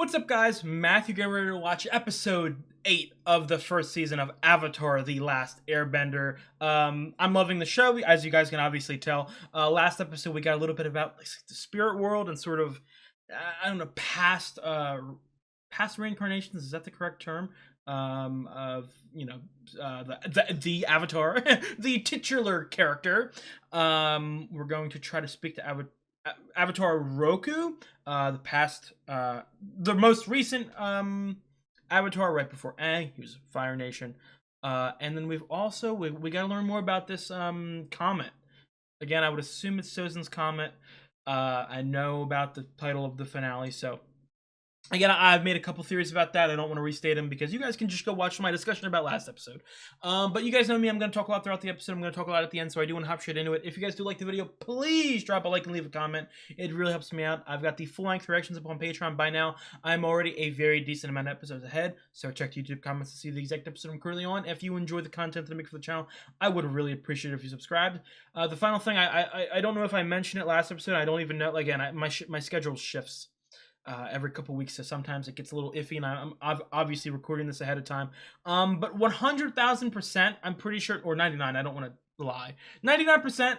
What's up, guys? Matthew getting ready to watch episode 8 of the first season of Avatar: The Last Airbender. I'm loving the show, as you guys can obviously tell. Last episode we got a little bit about the spirit world and sort of, I don't know, past reincarnations. Is that the correct term? Of the Avatar, the titular character. We're going to try to speak to Avatar Roku, the most recent Avatar right before Aang. He was Fire Nation, and then we've also we got to learn more about this comet. Again, I would assume it's Sozin's comet. I know about the title of the finale, so again, I've made a couple theories about that. I don't want to restate them because you guys can just go watch my discussion about last episode. But you guys know me. I'm going to talk a lot throughout the episode. I'm going to talk a lot at the end, so I do want to hop straight into it. If you guys do like the video, please drop a like and leave a comment. It really helps me out. I've got the full-length reactions up on Patreon by now. I'm already a very decent amount of episodes ahead, so check YouTube comments to see the exact episode I'm currently on. If you enjoy the content that I make for the channel, I would really appreciate it if you subscribed. The final thing, I don't know if I mentioned it last episode. I don't even know. Again, my schedule shifts every couple weeks, so sometimes it gets a little iffy, and I'm obviously recording this ahead of time. But 100,000%, I'm pretty sure, or 99, I don't want to lie, 99%,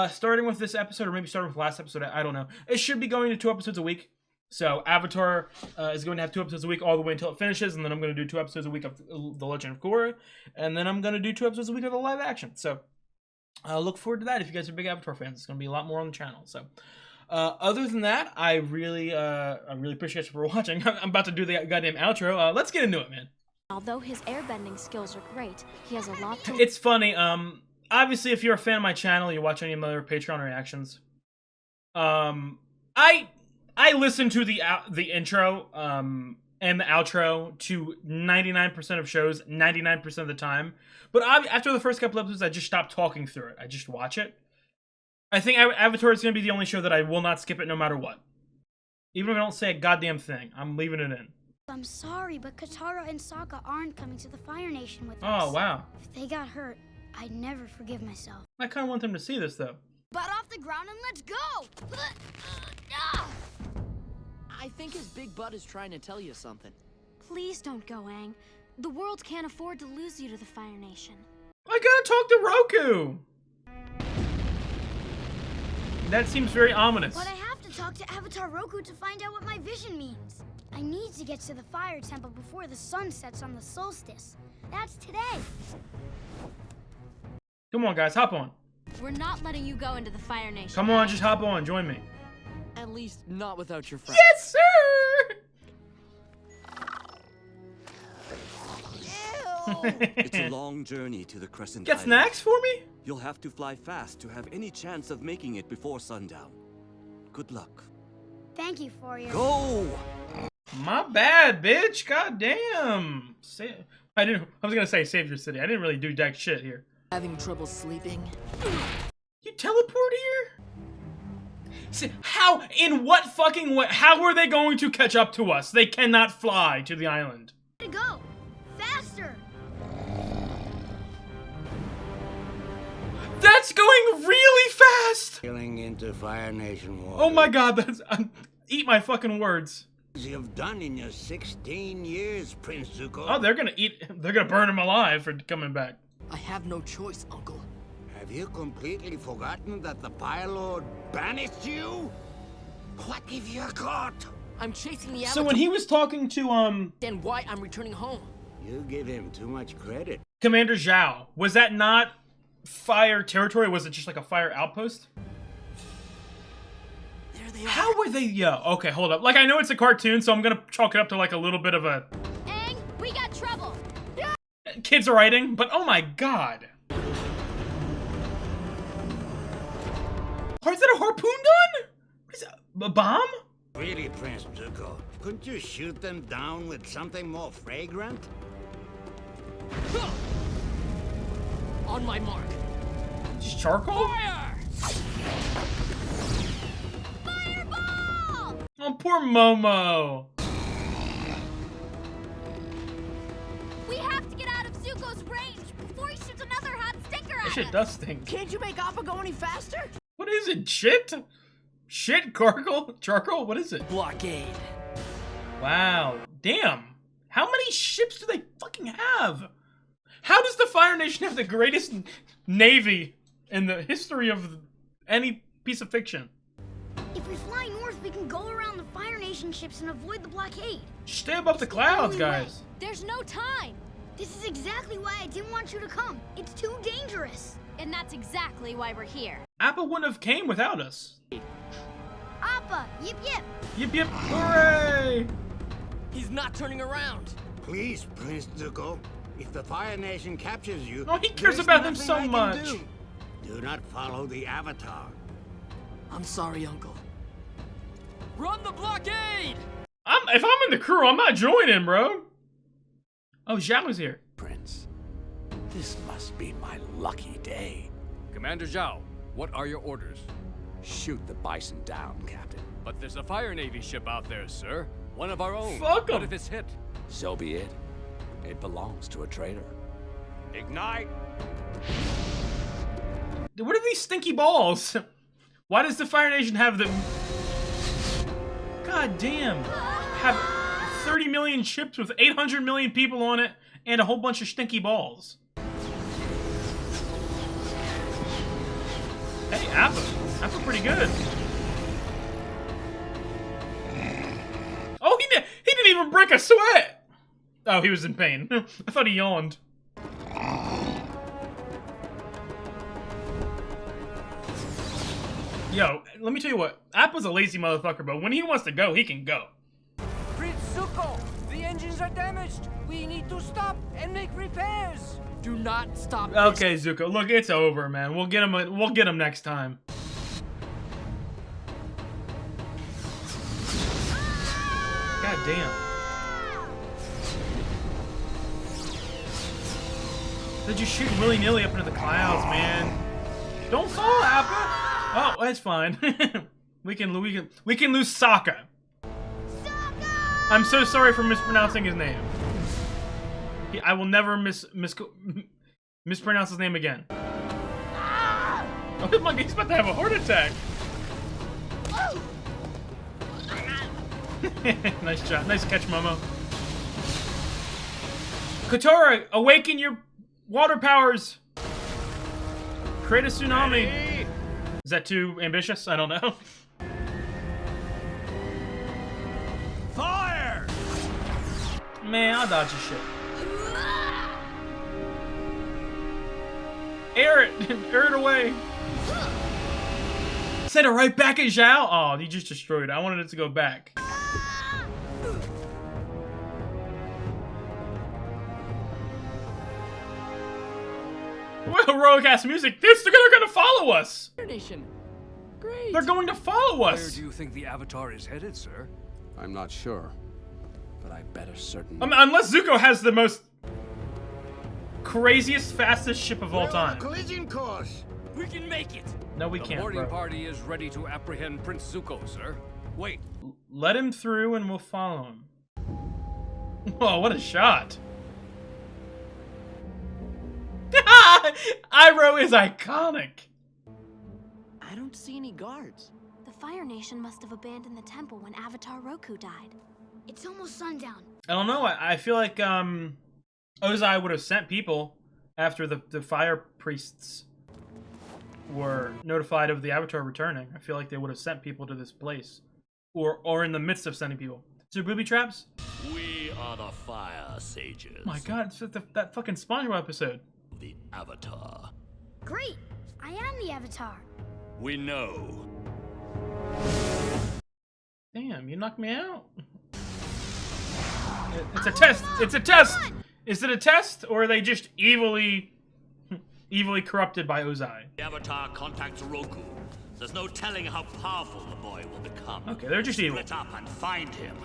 starting with this episode, or maybe starting with last episode, I don't know. It should be going to 2 episodes a week. So Avatar is going to have 2 episodes a week all the way until it finishes, and then I'm going to do 2 episodes a week of The Legend of Korra, and then I'm going to do 2 episodes a week of the live action. So look forward to that if you guys are big Avatar fans. It's going to be a lot more on the channel. So other than that, I really appreciate you for watching. I'm about to do the goddamn outro. Let's get into it, man. Although his airbending skills are great, he has a lot to... It's funny, obviously if you're a fan of my channel, you watch any of my other Patreon reactions, I listen to the intro, and the outro to 99% of shows, 99% of the time, but after the first couple episodes, I just stopped talking through it. I just watch it. I think Avatar is going to be the only show that I will not skip it no matter what. Even if I don't say a goddamn thing, I'm leaving it in. I'm sorry, but Katara and Sokka aren't coming to the Fire Nation with us. Oh, wow. If they got hurt, I'd never forgive myself. I kind of want them to see this, though. Butt off the ground and let's go! I think his big butt is trying to tell you something. Please don't go, Aang. The world can't afford to lose you to the Fire Nation. I gotta talk to Roku! That seems very ominous. But I have to talk to Avatar Roku to find out what my vision means. I need to get to the Fire Temple before the sun sets on the Solstice. That's today. Come on, guys, hop on. We're not letting you go into the Fire Nation. Come on, just hop on, join me. At least not without your friend. Yes, sir! It's a long journey to the Crescent Get Islands. snacks for me? You'll have to fly fast to have any chance of making it before sundown. Good luck. Thank you for your... Go! My bad, bitch. God damn. I was gonna say save your city. I didn't really do jack shit here. Having trouble sleeping? You teleport here? See, how? In what fucking way? How are they going to catch up to us? They cannot fly to the island. To go! Faster! That's going really fast! Sailing into Fire Nation water. Oh my god, that's... eat my fucking words. You've done in your 16 years, Prince Zuko. Oh, they're gonna burn him alive for coming back. I have no choice, Uncle. Have you completely forgotten that the Fire Lord banished you? What have you got? I'm chasing the So Avatar. when he was talking to, Then why I'm returning home? You give him too much credit. Commander Zhao, was that not fire territory? Was it just like a fire outpost? There they are. How were they? Yeah, okay, hold up. Like, I know it's a cartoon, so I'm gonna chalk it up to like a little bit of a... Aang, we got trouble. kids writing, but oh my god. Oh, is that a harpoon gun? What is that, a bomb? Really, Prince Zuko, couldn't you shoot them down with something more fragrant? On my mark. Just charcoal? Fire! Fireball! Oh, poor Momo. We have to get out of Zuko's range before he shoots another hot stinker at This shit us. does stink. Can't you make Appa go any faster? What is it? Shit? Shit? Charcoal? Charcoal? What is it? Blockade. Wow. Damn. How many ships do they fucking have? How does the Fire Nation have the greatest navy in the history of any piece of fiction? If we fly north, we can go around the Fire Nation ships and avoid the blockade. Stay above the clouds, only guys. There's no time. This is exactly why I didn't want you to come. It's too dangerous. And that's exactly why we're here. Appa wouldn't have came without us. Appa, yip yip. Yip yip, hooray! He's not turning around. Please, Prince Zuko. If the Fire Nation captures you, Oh, he cares there's about him nothing so I can much. do. Do not follow the Avatar. I'm sorry, Uncle. Run the blockade! If I'm in the crew, I'm not joining, bro. Oh, Zhao is here. Prince, this must be my lucky day. Commander Zhao, what are your orders? Shoot the bison down, Captain. But there's a Fire Navy ship out there, sir. One of our own. Fuck 'em. What if it's hit? So be it. It belongs to a traitor. Ignite! What are these stinky balls? Why does the Fire Nation have them? God damn. Have 30 million ships with 800 million people on it and a whole bunch of stinky balls. Hey, Appa. Appa pretty good. Oh, he didn't even break a sweat. Oh, he was in pain. I thought he yawned. Yo, let me tell you what. Appa's a lazy motherfucker, but when he wants to go, he can go. Prince Zuko, the engines are damaged. We need to stop and make repairs. Do not stop. Okay, Zuko, look, it's over, man. We'll get him. We'll get him next time. God damn. They're just shooting willy-nilly up into the clouds, man. Don't fall, Appa. Oh, that's fine. we can lose Sokka. I'm so sorry for mispronouncing his name. I will never mispronounce his name again. Oh my God, he's about to have a heart attack. Nice job. Nice catch, Momo. Kotora, awaken your water powers. Create a tsunami. Ready? Is that too ambitious? I don't know. Fire! Man, I'll dodge your shit. Air it! Air it away! Send it right back at Zhao? Oh, you just destroyed it. I wanted it to go back. Well, heroic ass music. They're gonna follow us! Fire Nation. Great. They're going to follow Where us! do you think the Avatar is headed, sir? I'm not sure, but I better certainly. Unless Zuko has the most craziest, fastest ship of all We're on a time. collision course. We can make it! No, we The can't, boarding bro. party is ready to apprehend Prince Zuko, sir. Wait, Let him through and we'll follow him. Whoa, what a shot. Iroh is iconic. I don't see any guards. The Fire Nation must have abandoned the temple when Avatar Roku died. It's almost sundown. I don't know. I feel like Ozai would have sent people after the fire priests were notified of the Avatar returning. I feel like they would have sent people to this place, or in the midst of sending people. Is there booby traps? We are the Fire Sages. Oh my God, it's that fucking SpongeBob episode. The Avatar. Great. I am the Avatar. We know. Damn, you knocked me out. It's a test. It's a test. Is it a test, or are they just evilly corrupted by Ozai? The Avatar contacts Roku. There's no telling how powerful the boy will become. Okay, they're just evil. Split up and find him.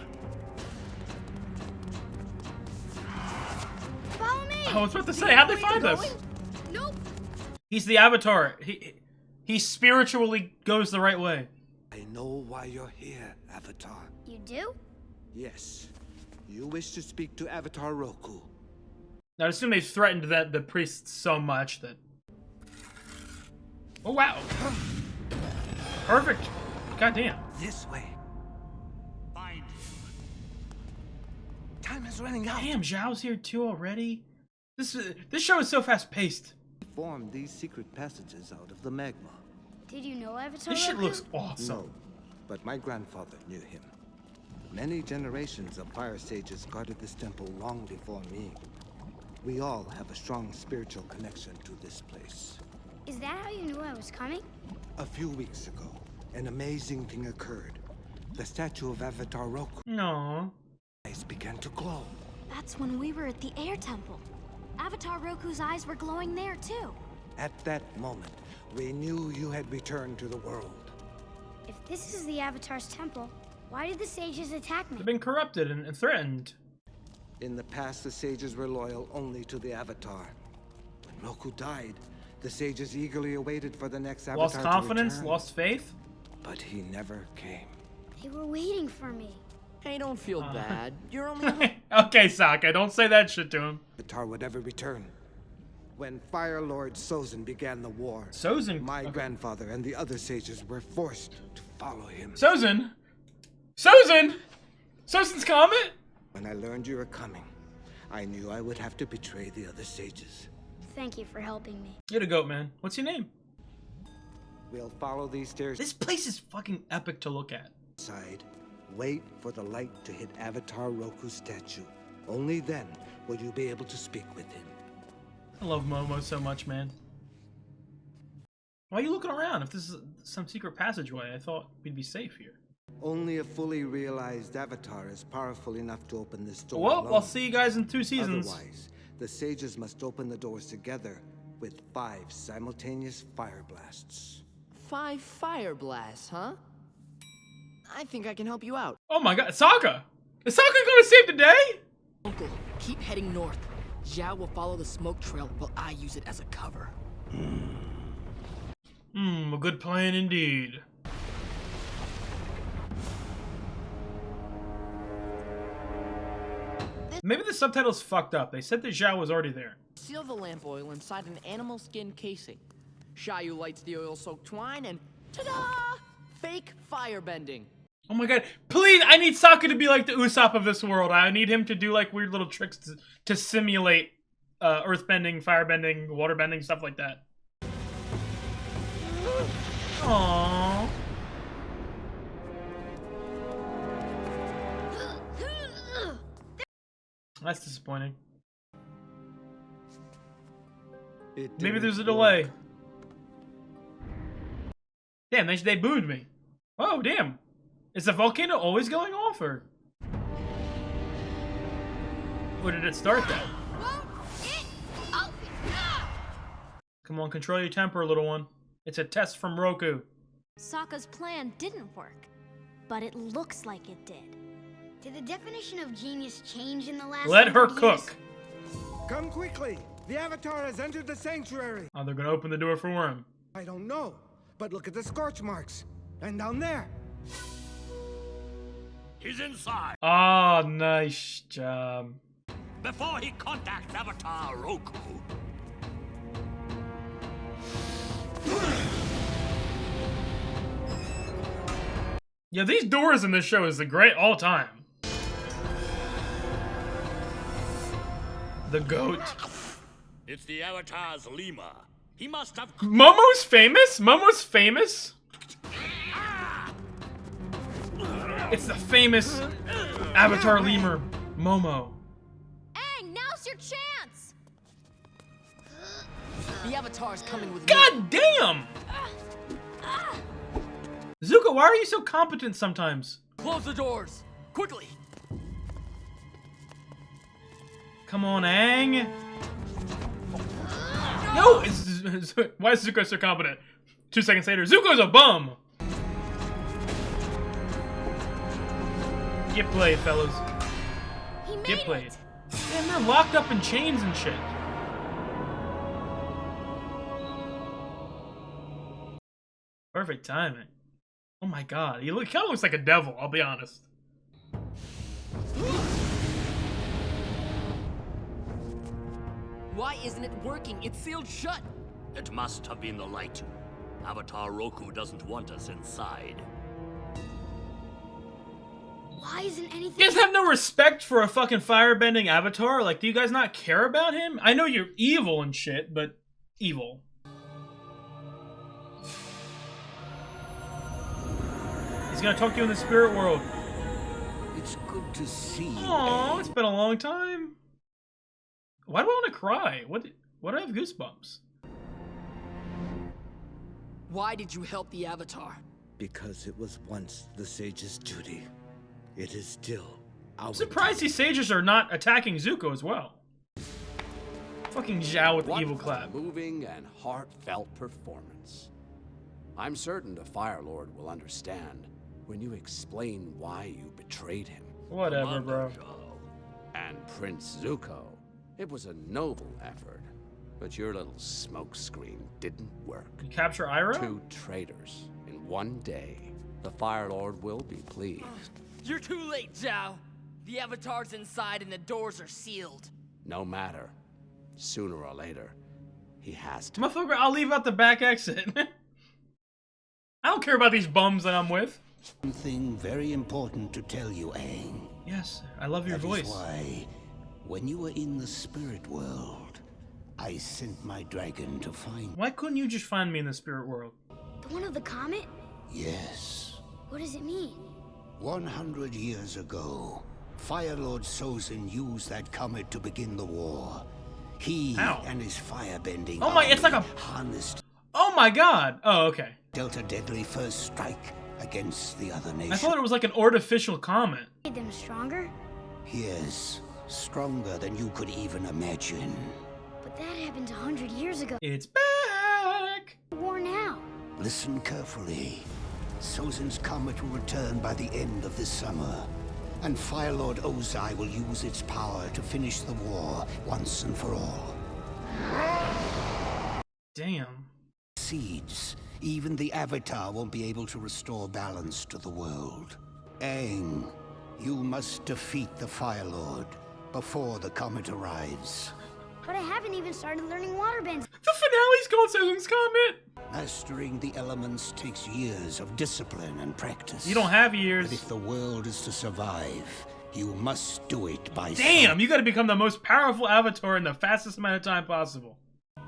Follow me. I was about to say, how'd they find us? Nope. He's the Avatar. He spiritually goes the right way. I know why you're here, Avatar. You do? Yes. You wish to speak to Avatar Roku. Now, I assume they threatened the priests so much that... Oh, wow. Perfect. God damn. This way. Find him. Time is running out. Damn, Zhao's here too already. This show is so fast paced. Formed these secret passages out of the magma. Did you know Avatar This shit Roku? looks awesome. No, but my grandfather knew him. Many generations of fire sages guarded this temple long before me. We all have a strong spiritual connection to this place. Is that how you knew I was coming? A few weeks ago, an amazing thing occurred. The statue of Avatar Roku No. eyes began to glow. That's when we were at the air temple. Avatar Roku's eyes were glowing there, too. At that moment, we knew you had returned to the world. If this is the Avatar's temple, why did the sages attack me? They've been corrupted and threatened. In the past, the sages were loyal only to the Avatar. When Roku died, the sages eagerly awaited for the next Avatar Lost confidence, to return. lost faith. But he never came. They were waiting for me. Hey, don't feel bad. You're only Okay, Sokka, don't say that shit to him. Avatar would ever return. When Fire Lord Sozin began the war, Sozin? my Okay. grandfather and the other sages were forced to follow him. Sozin? Sozin? Sozin's comet? When I learned you were coming, I knew I would have to betray the other sages. Thank you for helping me. You're the goat, man. What's your name? We'll follow these stairs This place is fucking epic to look at. inside. Wait for the light to hit Avatar Roku's statue. Only then will you be able to speak with him. I love Momo so much, man. Why are you looking around? If this is some secret passageway, I thought we'd be safe here. Only a fully realized Avatar is powerful enough to open this door Well, alone. I'll see you guys in 2 seasons. Otherwise, the sages must open the doors together with 5 simultaneous fire blasts. 5 fire blasts, huh? I think I can help you out. Oh my god, Sokka! Is Sokka gonna save the day? Uncle, keep heading north. Zhao will follow the smoke trail while I use it as a cover. A good plan indeed. Maybe the subtitles fucked up. They said that Zhao was already there. Seal the lamp oil inside an animal skin casing. Shayu lights the oil-soaked twine and ta-da! Fake fire bending. Oh my god, please, I need Sokka to be like the Usopp of this world. I need him to do like weird little tricks to simulate earthbending, firebending, waterbending, stuff like that. Aww. That's disappointing. Maybe there's a delay. Damn, they booed me. Oh, damn. Is the volcano always going off, or did it start that? Come on, control your temper, little one. It's a test from Roku. Sokka's plan didn't work, but it looks like it did. Did the definition of genius change in the last Let her 100 years? cook. Come quickly! The Avatar has entered the sanctuary! Oh, they're gonna open the door for him. I don't know, but look at the scorch marks. And down there. He's inside. Oh, nice job. Before he contacts Avatar Roku. Yeah, these doors in this show is a great all time. The goat. It's the Avatar's lemur. He must have. Momo's famous? Momo's famous? It's the famous Avatar lemur, Momo. Aang, now's your chance! The Avatar's coming with me. God damn! Zuko, why are you so competent sometimes? Close the doors, quickly. Come on, Aang. No! Why is Zuko so competent? 2 seconds later, Zuko's a bum! Get played, fellas. He made Get played. it! Damn, they're locked up in chains and shit. Perfect timing. Oh my god, he kind of looks like a devil, I'll be honest. Why isn't it working? It's sealed shut. It must have been the light. Avatar Roku doesn't want us inside. Why isn't anything... You guys have no respect for a fucking firebending avatar? Like, do you guys not care about him? I know you're evil and shit, but evil. He's gonna talk to you in the spirit world. It's good to see you. Aww, it's been a long time. Why do I want to cry? What do I have goosebumps? Why did you help the Avatar? Because it was once the sage's duty. It is still our I'm surprised these sages are not attacking Zuko as well. Fucking Zhao with the evil clap. Moving and heartfelt performance. I'm certain the Fire Lord will understand when you explain why you betrayed him. Whatever, bro. And Prince Zuko. It was a noble effort, but your little smokescreen didn't work. You capture Iroh? 2 traitors in one day. The Fire Lord will be pleased. You're too late, Zhao. The Avatar's inside and the doors are sealed. No matter. Sooner or later, he has to. Motherfucker, I'll leave out the back exit. I don't care about these bums that I'm with. Something very important to tell you, Aang. Yes, I love your voice. That is why, when you were in the spirit world, I sent my dragon to find... Why couldn't you just find me in the spirit world? The one of the comet? Yes. What does it mean? 100 years ago, Fire Lord Sozin used that comet to begin the war. He and his firebending army it's like a... harnessed... Oh my god! Oh, okay. Dealt a deadly first strike against the other nation. I thought it was like an artificial comet. Made them stronger? Yes, stronger than you could even imagine. But that happened 100 years ago. It's back! War now. Listen carefully. Sozin's comet will return by the end of this summer, and Fire Lord Ozai will use its power to finish the war once and for all. Damn. Seeds. Even the Avatar won't be able to restore balance to the world. Aang, you must defeat the Fire Lord before the comet arrives. But I haven't even started learning waterbends. The finale's called Sozin's Comet! Mastering the elements takes years of discipline and practice. You don't have years. But if the world is to survive, you must do it by Damn, you gotta become the most powerful Avatar in the fastest amount of time possible.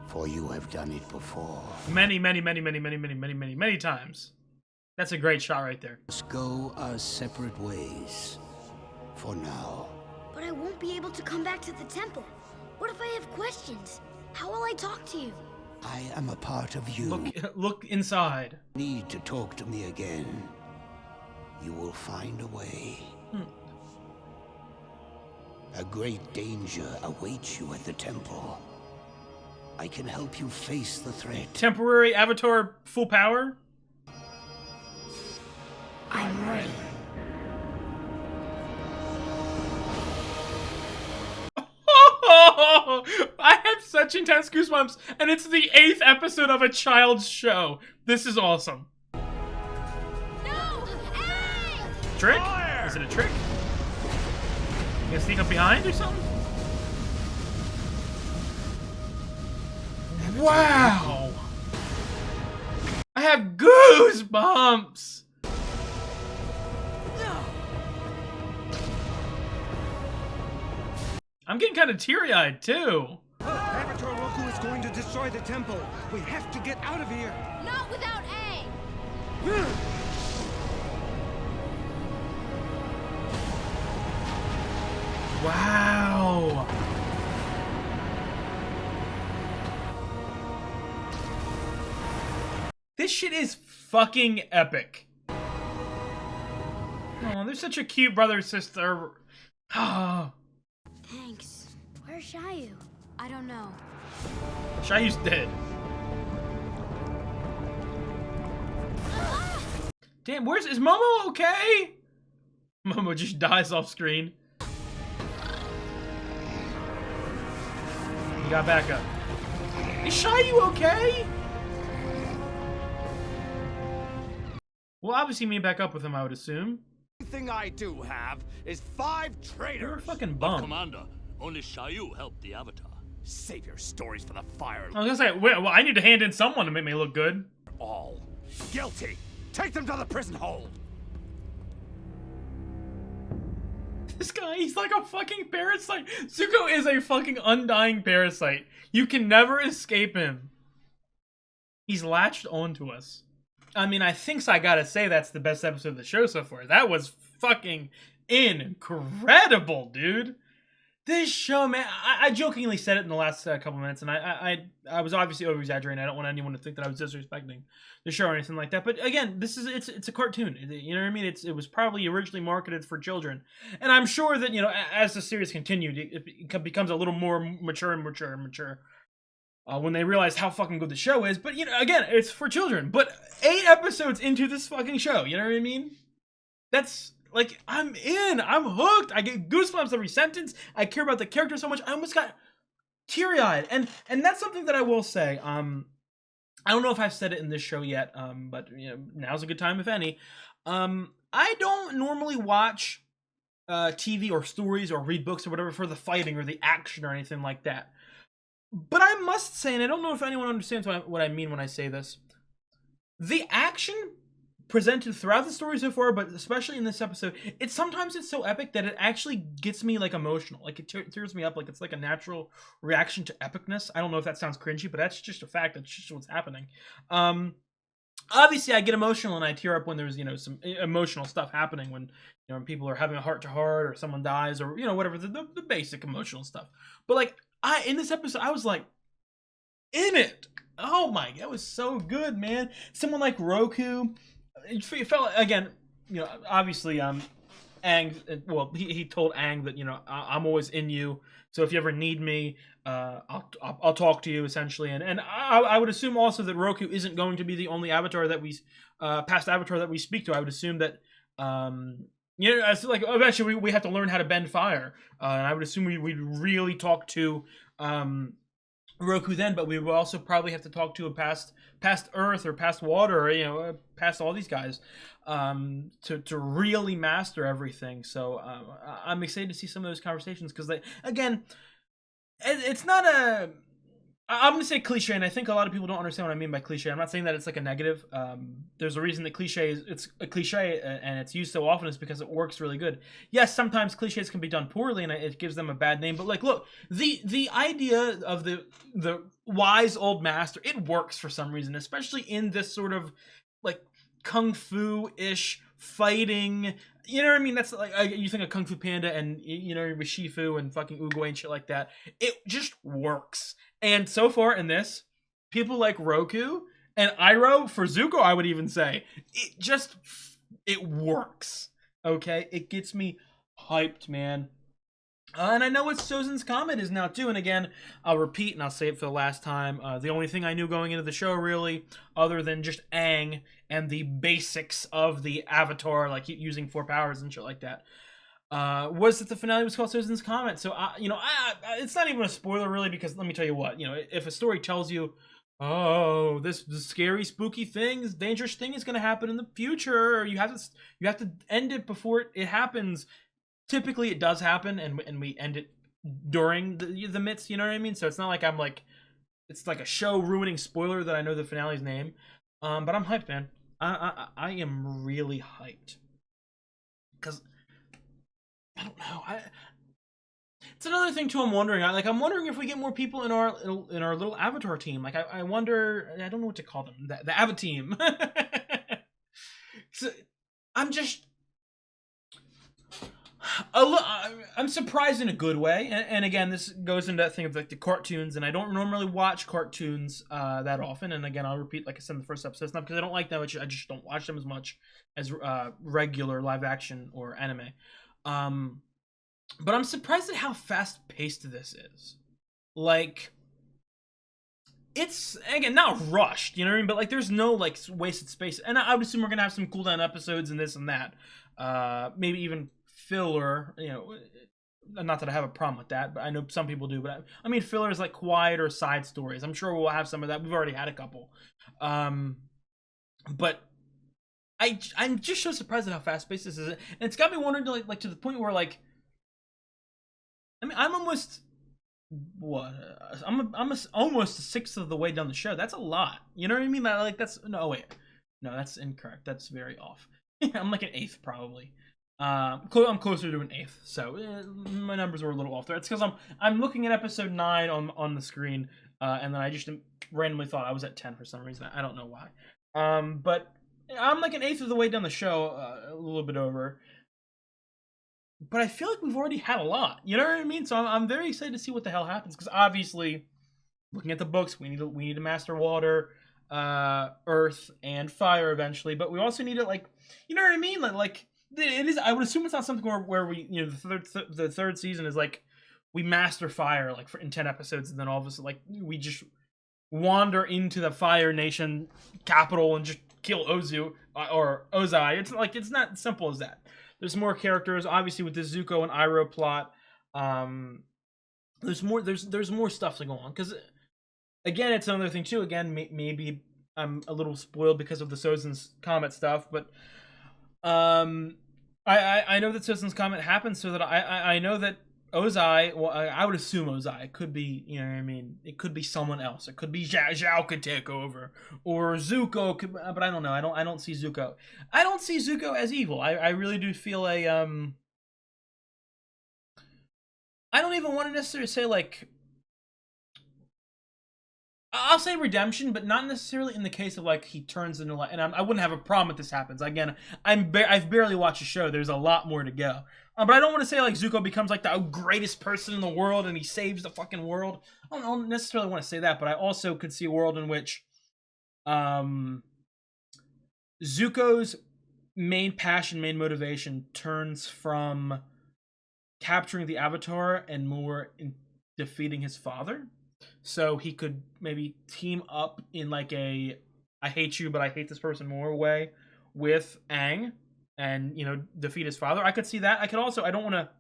For you have done it before. Many times. That's a great shot right there. Let's go our separate ways. For now. But I won't be able to come back to the temple. What if I have questions? How will I talk to you? I am a part of you. Look inside. Need to talk to me again. You will find a way. A great danger awaits you at the temple. I can help you face the threat. Temporary Avatar full power? I'm ready. I have such intense goosebumps, and it's the 8th episode of a child's show. This is awesome. No! Hey! Trick? Is it a trick? You gonna sneak up behind or something? Wow! I have goosebumps! I'm getting kind of teary-eyed, too. Avatar Roku is going to destroy the temple. We have to get out of here. Not without Aang! Wow! This shit is fucking epic. Oh, they're such a cute brother-sister. Ah. Thanks. Where's Shayu? I don't know. Shayu's dead. Damn, is Momo okay? Momo just dies off screen. He got back up. Is Shayu okay? Well, obviously meet back up with him, I would assume. Everything I do have is 5 traitors. You're a fucking bum. Commander, only Shayu helped the Avatar. Save your stories for the Fire I was gonna say, well, I need to hand in someone to make me look good. All guilty. Take them to the prison hold. this guy, he's like a fucking parasite. Zuko is a fucking undying parasite. You can never escape him. He's latched onto us. I mean, I think I gotta say that's the best episode of the show so far. That was fucking incredible, dude. This show, man, I jokingly said it in the last couple minutes, and I was obviously over-exaggerating. I don't want anyone to think that I was disrespecting the show or anything like that. But again, it's a cartoon. You know what I mean? It was probably originally marketed for children, and I'm sure that, you know, as the series continued, it becomes a little more mature and mature. When they realize how fucking good the show is. But, you know, again, it's for children. But 8 episodes into this fucking show, you know what I mean? That's, like, I'm in. I'm hooked. I get goosebumps every sentence. I care about the character so much. I almost got teary-eyed. And that's something that I will say. I don't know if I've said it in this show yet, but, you know, now's a good time, if any. I don't normally watch TV or stories or read books or whatever for the fighting or the action or anything like that. But I must say, and I don't know if anyone understands what I mean when I say this, the action presented throughout the story so far, but especially in this episode, sometimes it's so epic that it actually gets me, like, emotional. Like, it tears me up. Like, it's like a natural reaction to epicness. I don't know if that sounds cringy, but that's just a fact. That's just what's happening. Obviously, I get emotional and I tear up when there's, you know, some emotional stuff happening, when, you know, when people are having a heart-to-heart or someone dies or, you know, whatever, the basic emotional stuff. But, like, in this episode, I was, like, in it. Oh my, that was so good, man. Someone like Roku, it felt, again, you know, obviously, Aang, well, he told Aang that, you know, I'm always in you, so if you ever need me, I'll talk to you, essentially. And I would assume also that Roku isn't going to be the only avatar that past avatar that we speak to. I would assume that, you know, it's like, eventually we have to learn how to bend fire. And I would assume we'd really talk to Roku then, but we would also probably have to talk to a past Earth or past water, or, you know, past all these guys, to really master everything. So I'm excited to see some of those conversations, because, again, it's not a... I'm going to say cliche, and I think a lot of people don't understand what I mean by cliche. I'm not saying that it's like a negative. There's a reason that it's a cliche and it's used so often, is because it works really good. Yes, sometimes cliches can be done poorly and it gives them a bad name, but, like, look, the idea of the wise old master, it works for some reason, especially in this sort of, like, kung fu-ish fighting. You know what I mean? That's like, you think of Kung Fu Panda and, you know, with Shifu and fucking Oogway and shit like that. It just works. And so far in this, people like Roku and Iroh, for Zuko, I would even say, it works. Okay? It gets me hyped, man. And I know what Sozin's Comet is now too. And again, I'll repeat and I'll say it for the last time. The only thing I knew going into the show, really, other than just Aang and the basics of the Avatar, like using 4 powers and shit like that, was that the finale was called Sozin's Comet. So, you know, it's not even a spoiler, really, because let me tell you what, you know, if a story tells you, oh, this scary, spooky thing, this dangerous thing is going to happen in the future, or you have to end it before it happens. Typically, it does happen, and we end it during the midst. You know what I mean? So it's not like it's like a show ruining spoiler that I know the finale's name. But I'm hyped, man. I am really hyped, because I don't know. It's another thing too. I'm wondering. I'm wondering if we get more people in our little Avatar team. Like, I wonder. I don't know what to call them. The Ava team. So I'm just. I'm surprised in a good way, and again, this goes into that thing of, like, the cartoons, and I don't normally watch cartoons that often, and again, I'll repeat, like I said in the first episode, it's not because I don't like them, I just don't watch them as much as regular live action or anime. But I'm surprised at how fast-paced this is. Like, it's, again, not rushed, you know what I mean, but, like, there's no, like, wasted space, and I would assume we're gonna have some cooldown episodes and this and that, maybe even filler, you know, not that I have a problem with that, but I know some people do, but I mean, filler is like quieter side stories. I'm sure we'll have some of that. We've already had a couple. But I'm just so surprised at how fast-paced this is. And it's got me wondering, like to the point where, like, I mean, I'm almost, almost a sixth of the way down the show. That's a lot. You know what I mean? Like, that's, no, wait. No, that's incorrect. That's very off. I'm like an eighth, probably. I'm closer to an eighth, so my numbers were a little off there. It's because I'm looking at episode 9 on the screen, and then I just randomly thought I was at 10 for some reason. I don't know why. But I'm like an eighth of the way down the show, a little bit over. But I feel like we've already had a lot. You know what I mean? So I'm very excited to see what the hell happens, because obviously, looking at the books, we need to master water, earth, and fire eventually. But we also need to, like, you know what I mean? Like it is. I would assume it's not something where we, you know, the third season is like we master fire like in 10 episodes, and then all of a sudden like we just wander into the Fire Nation capital and just kill Ozu or Ozai. It's like it's not simple as that. There's more characters, obviously, with the Zuko and Iroh plot. There's more stuff to go on, because again, it's another thing too. Again, maybe I'm a little spoiled because of the Sozin's Comet stuff, but I know that Sozin's Comet happened, so that I know that Ozai, well, I would assume Ozai. It could be, you know what I mean? It could be someone else. It could be Zhao could take over, or Zuko could, but I don't know. I don't see Zuko. I don't see Zuko as evil. I really do feel I don't even want to necessarily say like, I'll say redemption, but not necessarily in the case of like he turns into like, and I wouldn't have a problem if this happens. Again, I've barely watched the show. There's a lot more to go. But I don't want to say like Zuko becomes like the greatest person in the world and he saves the fucking world. I don't necessarily want to say that, but I also could see a world in which Zuko's main passion, main motivation turns from capturing the Avatar and more in defeating his father. So he could maybe team up in like a I hate you but I hate this person more way with Aang, and, you know, defeat his father. I could see that. I could also, I don't want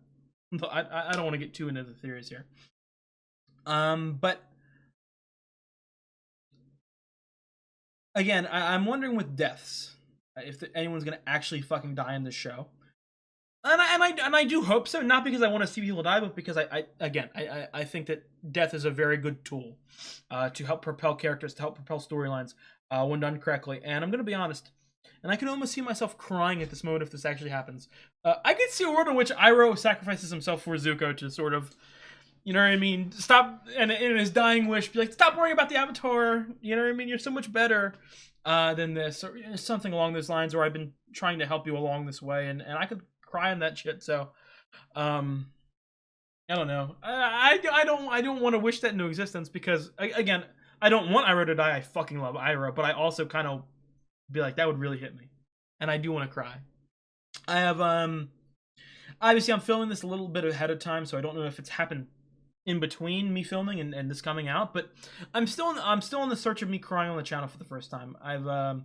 to get too into the theories here. But again, I'm wondering with deaths, if anyone's gonna actually fucking die in this show. And I do hope so, not because I want to see people die, but because I think that death is a very good tool to help propel characters, to help propel storylines when done correctly. And I'm gonna be honest, and I can almost see myself crying at this moment if this actually happens. I could see a world in which Iroh sacrifices himself for Zuko to sort of, you know what I mean, stop, and in his dying wish, be like, stop worrying about the Avatar, you know what I mean, you're so much better than this, or something along those lines, or I've been trying to help you along this way, and I could cry on that shit. So I don't know. I don't want to wish that into existence, because again, I don't want Iroh to die. I fucking love Iroh, but I also kind of be like, that would really hit me, and I do want to cry. I have obviously I'm filming this a little bit ahead of time, so I don't know if it's happened in between me filming and this coming out, but I'm still in the search of me crying on the channel for the first time. I've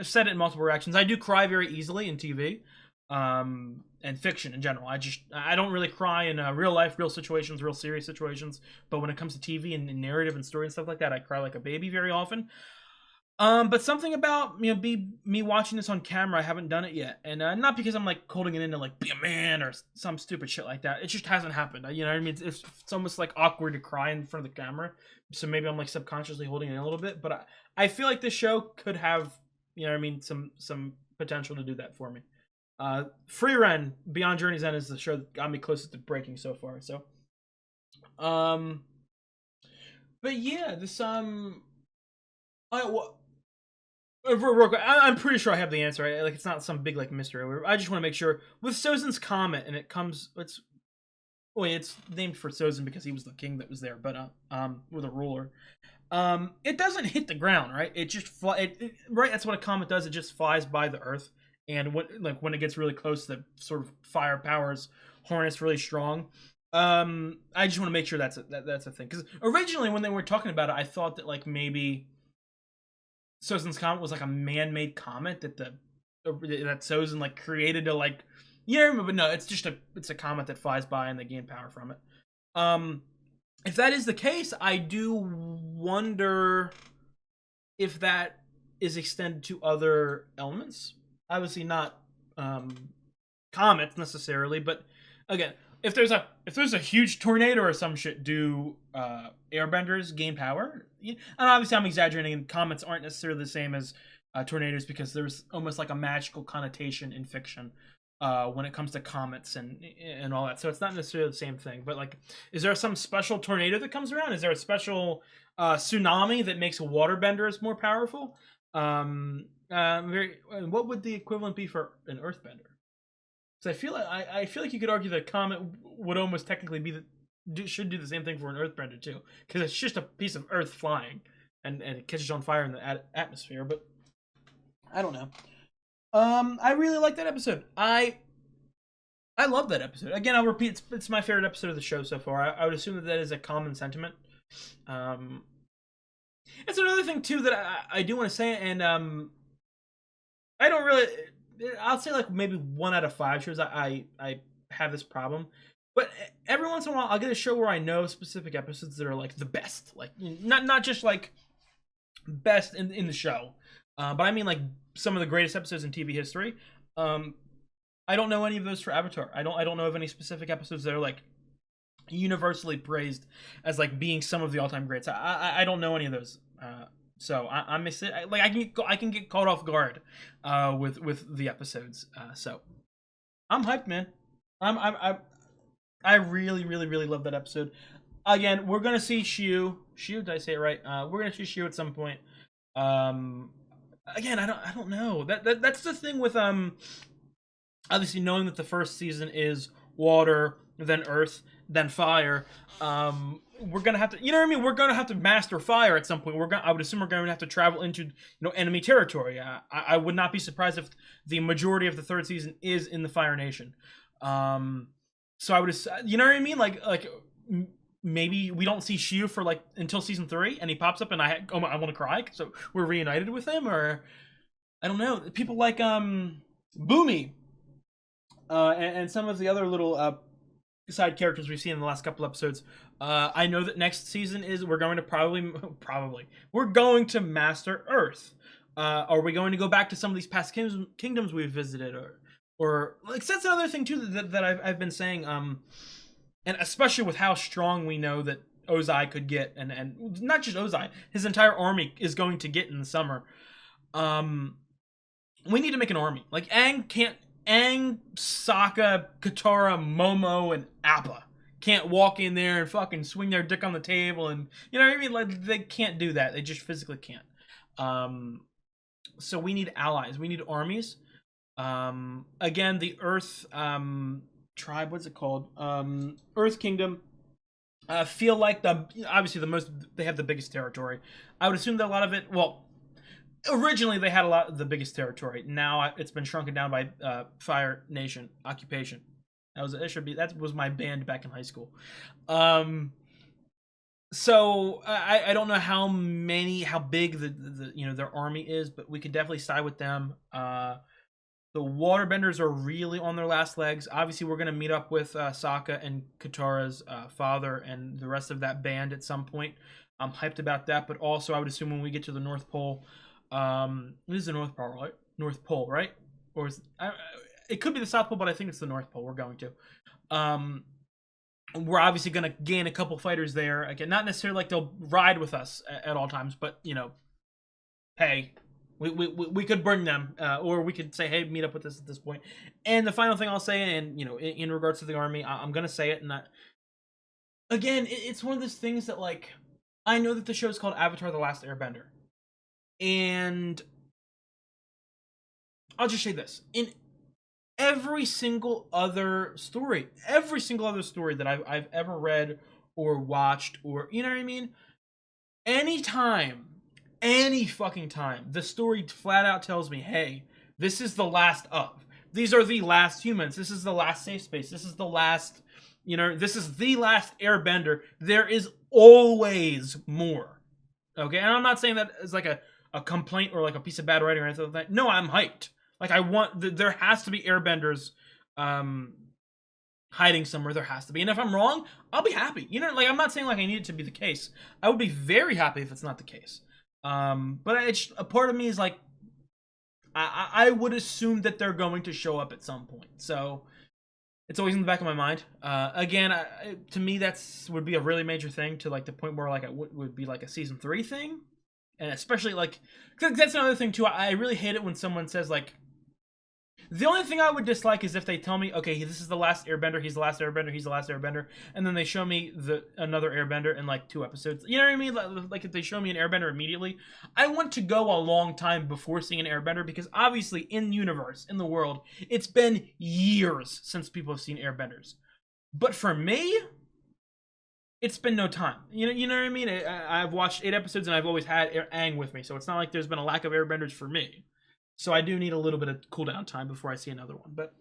said it in multiple reactions. I do cry very easily in TV. And fiction in general. I don't really cry in real life, real situations, real serious situations, but when it comes to TV and narrative and story and stuff like that, I cry like a baby very often. But something about, you know, me watching this on camera, I haven't done it yet, and not because I'm like holding it in to like be a man or some stupid shit like that. It just hasn't happened. You know what I mean? It's almost like awkward to cry in front of the camera, so maybe I'm like subconsciously holding it in a little bit. But I feel like this show could have, you know what I mean, some potential to do that for me. Free Ren Beyond Journey's End is the show that got me closest to breaking so far. So, but yeah, this I'm pretty sure I have the answer. Right? Like, it's not some big like mystery. I just want to make sure with Sozin's Comet, and it comes. It's named for Sozin because he was the king that was there, but with a ruler. It doesn't hit the ground, right? It just right. That's what a comet does. It just flies by the Earth. And when it gets really close, the sort of fire powers harness really strong. I just want to make sure that's a thing, because originally when they were talking about it, I thought that like maybe Sozin's Comet was like a man-made comet that Sozin like created to like, but no, it's a comet that flies by and they gain power from it. If that is the case, I do wonder if that is extended to other elements. Obviously not comets necessarily, but again, if there's a huge tornado or some shit, do airbenders gain power? And obviously I'm exaggerating, and comets aren't necessarily the same as tornadoes, because there's almost like a magical connotation in fiction when it comes to comets and all that. So it's not necessarily the same thing. But like, is there some special tornado that comes around? Is there a special tsunami that makes waterbenders more powerful? What would the equivalent be for an earthbender? So I feel like you could argue that comet would almost technically be should do the same thing for an earthbender too, because it's just a piece of earth flying and it catches on fire in the atmosphere. But I don't know. I really like that episode. I love that episode. Again, I'll repeat, it's my favorite episode of the show so far. I would assume that is a common sentiment. It's another thing too that I do want to say, and I don't really. I'll say like maybe 1 out of 5 shows I have this problem, but every once in a while I'll get a show where I know specific episodes that are like the best, like not just like best in the show, but I mean like some of the greatest episodes in TV history. I don't know any of those for Avatar. I don't know of any specific episodes that are like universally praised as like being some of the all-time greats. I don't know any of those. So I miss it. I can get caught off guard with the episodes. So I'm hyped, man. I really love that episode. Again, we're gonna see Shiu. Did I say it right? We're gonna see Shiu at some point. Again, I don't know. That's the thing with obviously knowing that the first season is water, then earth, then fire. We're gonna have to, you know what I mean? We're gonna have to master fire at some point. I would assume we're gonna have to travel into, enemy territory. I would not be surprised if the majority of the third season is in the Fire Nation. So I would, you know what I mean? Like maybe we don't see Shiu for like until season 3, and he pops up, and I want to cry. So we're reunited with him, or I don't know. People like Boomy, and some of the other little side characters we've seen in the last couple episodes. I know that next season we're going to we're going to master Earth. Are we going to go back to some of these past kingdoms we've visited, or like that's another thing too that I've been saying. And especially with how strong we know that Ozai could get, and not just Ozai, his entire army is going to get in the summer. We need to make an army. Like Aang, Sokka, Katara, Momo, and Appa can't walk in there and fucking swing their dick on the table, and you know what I mean? Like they can't do that. They just physically can't. So we need allies. We need armies. Again, the Earth tribe, what's it called? Earth Kingdom. Feel like obviously they have the biggest territory. I would assume that a lot of it, well, originally they had a lot of the biggest territory. Now it's been shrunken down by Fire Nation occupation. That was my band back in high school. So I don't know how big the their army is, but we could definitely side with them. The waterbenders are really on their last legs. Obviously, we're going to meet up with Sokka and Katara's father and the rest of that band at some point. I'm hyped about that, but also I would assume when we get to the North Pole, this is the North Pole, right? North Pole, right? Or it could be the South Pole, but I think it's the North Pole we're going to. We're obviously going to gain a couple fighters there. Again, not necessarily like they'll ride with us at all times, but, hey, we could bring them, or we could say, hey, meet up with us at this point. And the final thing I'll say, and, in regards to the army, I'm going to say it, and again, it's one of those things that, like, I know that the show's called Avatar: The Last Airbender. And I'll just say this. In every single other story that I've ever read or watched, or, you know what I mean? Any fucking time, the story flat out tells me, hey, this is the last of. These are the last humans. This is the last safe space. This is the last, this is the last airbender. There is always more. Okay? And I'm not saying that as like a complaint or like a piece of bad writing or anything like that. No, I'm hyped. Like, there has to be airbenders hiding somewhere. There has to be. And if I'm wrong, I'll be happy. I'm not saying like I need it to be the case. I would be very happy if it's not the case. But it's a part of me is like, I would assume that they're going to show up at some point. So it's always in the back of my mind. Again, to me, would be a really major thing, to like the point where like it would be like a season 3 thing. And especially like, cause that's another thing too. I really hate it when someone says like, The only thing I would dislike is if they tell me, okay, this is the last Airbender, he's the last Airbender, he's the last Airbender, and then they show me another Airbender in like 2 episodes. You know what I mean? Like if they show me an Airbender immediately, I want to go a long time before seeing an Airbender, because obviously in universe, in the world, it's been years since people have seen Airbenders. But for me, it's been no time. You know what I mean? I've watched 8 episodes and I've always had Aang with me, so it's not like there's been a lack of Airbenders for me. So I do need a little bit of cooldown time before I see another one. But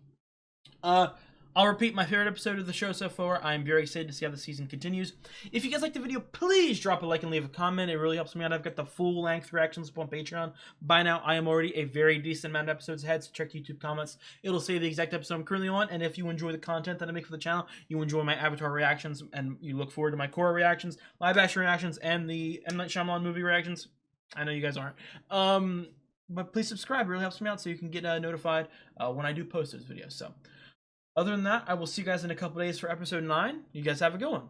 I'll repeat my favorite episode of the show so far. I'm very excited to see how the season continues. If you guys like the video, please drop a like and leave a comment. It really helps me out. I've got the full length reactions up on Patreon. By now, I am already a very decent amount of episodes ahead, so check YouTube comments. It'll say the exact episode I'm currently on. And if you enjoy the content that I make for the channel, you enjoy my Avatar reactions, and you look forward to my Korra reactions, live action reactions, and the M. Night Shyamalan movie reactions. I know you guys aren't. But please subscribe. It really helps me out so you can get notified when I do post those videos. So other than that, I will see you guys in a couple days for episode 9. You guys have a good one.